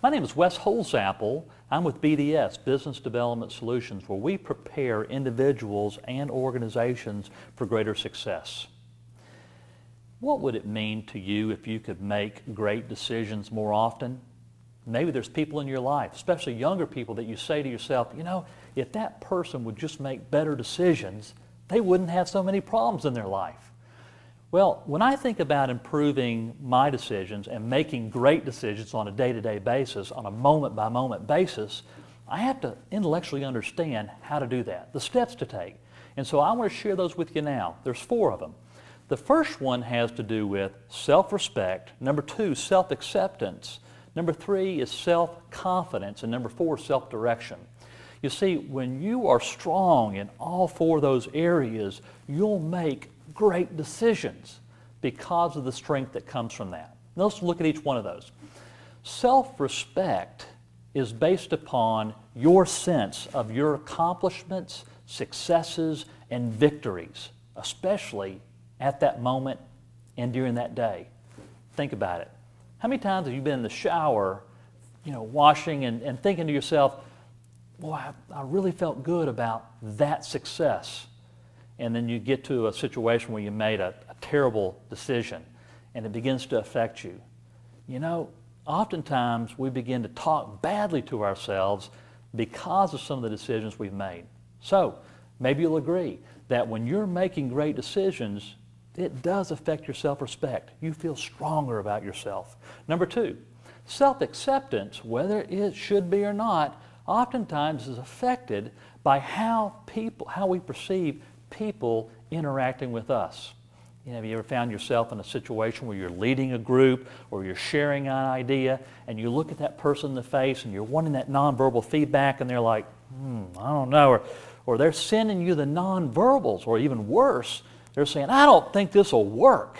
My name is Wes Hosapple. I'm with BDS, Business Development Solutions, where we prepare individuals and organizations for greater success. What would it mean to you if you could make great decisions more often? Maybe there's people in your life, especially younger people, that you say to yourself, you know, if that person would just make better decisions, they wouldn't have so many problems in their life. Well, when I think about improving my decisions and making great decisions on a day-to-day basis, on a moment-by-moment basis, I have to intellectually understand how to do that, the steps to take. And so I want to share those with you now. There's 4 of them. The first one has to do with self-respect. Number 2, self-acceptance. Number 3 is self-confidence. And number 4, self-direction. You see, when you are strong in all 4 of those areas, you'll make great decisions because of the strength that comes from that. Now let's look at each one of those. Self-respect is based upon your sense of your accomplishments, successes, and victories, especially at that moment and during that day. Think about it. How many times have you been in the shower, washing and thinking to yourself, boy, I really felt good about that success. And then you get to a situation where you made a terrible decision and it begins to affect you. Oftentimes we begin to talk badly to ourselves because of some of the decisions we've made. So maybe you'll agree that when you're making great decisions, it does affect your self-respect. You feel stronger about yourself. Number 2, self-acceptance, whether it should be or not, oftentimes is affected by how we perceive people interacting with us. Have you ever found yourself in a situation where you're leading a group or you're sharing an idea and you look at that person in the face and you're wanting that nonverbal feedback and they're like, I don't know, or they're sending you the nonverbals, or even worse, they're saying, I don't think this will work.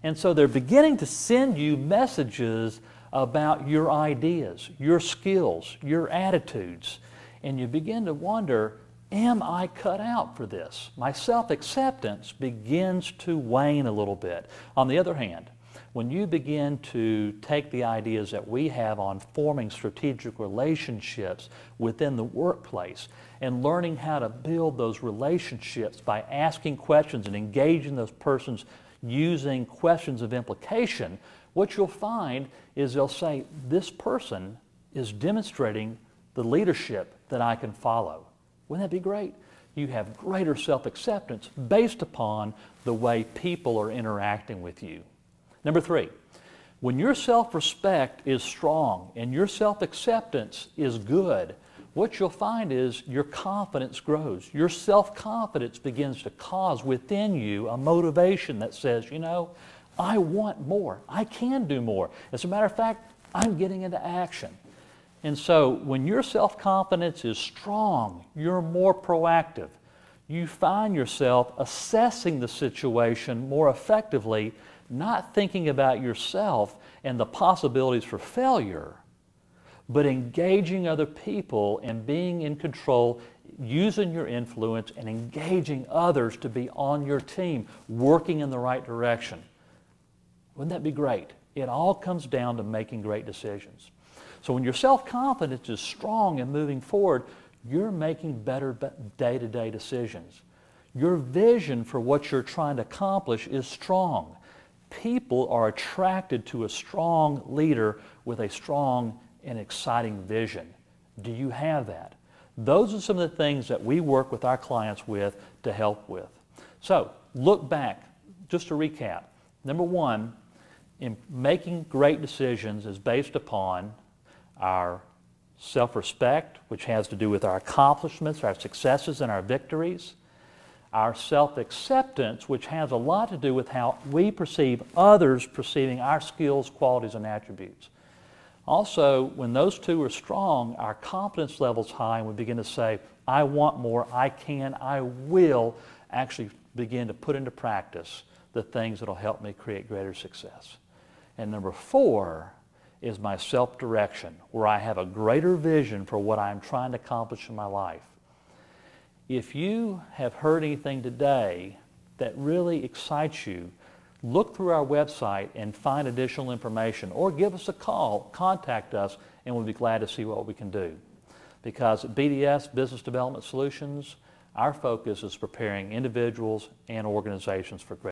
And so they're beginning to send you messages about your ideas, your skills, your attitudes, and you begin to wonder, am I cut out for this? My self-acceptance begins to wane a little bit. On the other hand, when you begin to take the ideas that we have on forming strategic relationships within the workplace and learning how to build those relationships by asking questions and engaging those persons using questions of implication, what you'll find is they'll say, this person is demonstrating the leadership that I can follow. Wouldn't that be great? You have greater self-acceptance based upon the way people are interacting with you. Number 3, when your self-respect is strong and your self-acceptance is good, what you'll find is your confidence grows. Your self-confidence begins to cause within you a motivation that says, I want more. I can do more. As a matter of fact, I'm getting into action. And so when your self-confidence is strong, you're more proactive. You find yourself assessing the situation more effectively, not thinking about yourself and the possibilities for failure, but engaging other people and being in control, using your influence and engaging others to be on your team, working in the right direction. Wouldn't that be great? It all comes down to making great decisions. So when your self-confidence is strong and moving forward, you're making better day-to-day decisions. Your vision for what you're trying to accomplish is strong. People are attracted to a strong leader with a strong and exciting vision. Do you have that? Those are some of the things that we work with our clients with to help with. So look back, just to recap. Number 1, in making great decisions is based upon our self-respect, which has to do with our accomplishments, our successes, and our victories. Our self-acceptance, which has a lot to do with how we perceive others perceiving our skills, qualities, and attributes. Also, when those 2 are strong, our confidence level's high, and we begin to say, I want more, I can, I will actually begin to put into practice the things that will help me create greater success. And number 4 is my self-direction, where I have a greater vision for what I'm trying to accomplish in my life. If you have heard anything today that really excites you, look through our website and find additional information, or give us a call, contact us, and we'll be glad to see what we can do. Because at BDS, Business Development Solutions, our focus is preparing individuals and organizations for great